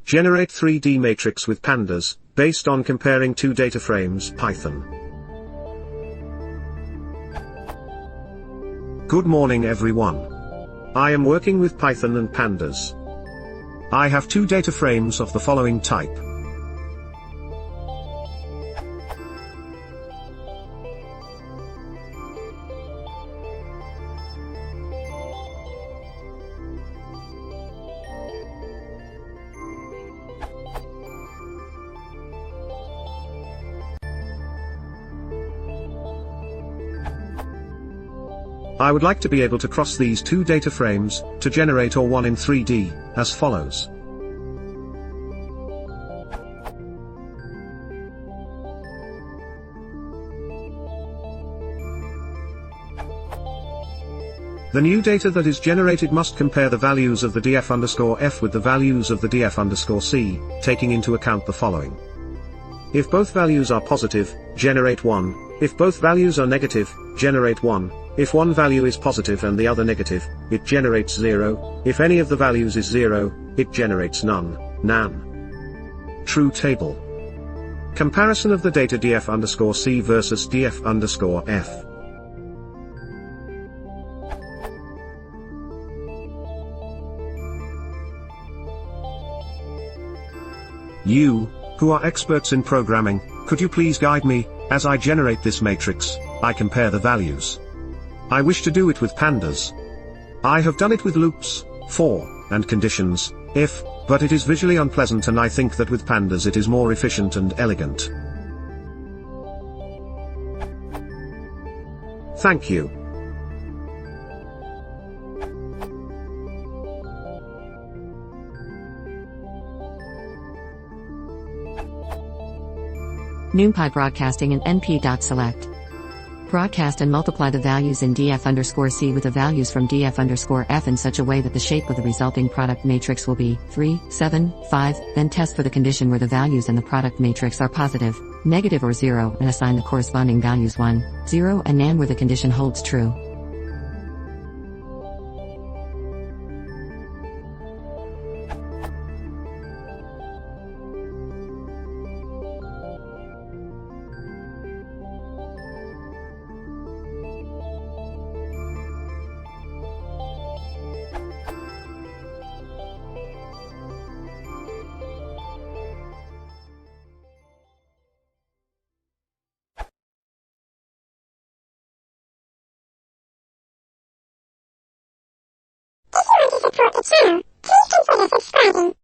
Generate 3D matrix with Pandas, based on comparing two data frames. Python. Good morning everyone. I am working with Python and Pandas. I have two data frames of the following type. I would like to be able to cross these two data frames, to generate or one in 3D, as follows. The new data that is generated must compare the values of the df_f with the values of the df_c, taking into account the following. If both values are positive, generate 1, if both values are negative, generate 1, if one value is positive and the other negative, it generates 0, if any of the values is 0, it generates none, nan. True table. Comparison of the data df_c versus df_f. You, who are experts in programming, could you please guide me, as I generate this matrix, I compare the values. I wish to do it with Pandas. I have done it with loops, for, and conditions, if, but it is visually unpleasant and I think that with Pandas it is more efficient and elegant. Thank you. numpy broadcasting and np.select. Broadcast and multiply the values in df_c with the values from df_f in such a way that the shape of the resulting product matrix will be 3, 7, 5, then test for the condition where the values in the product matrix are positive, negative or 0 and assign the corresponding values 1, 0 and nan where the condition holds true. If you want to support the channel, please consider subscribing.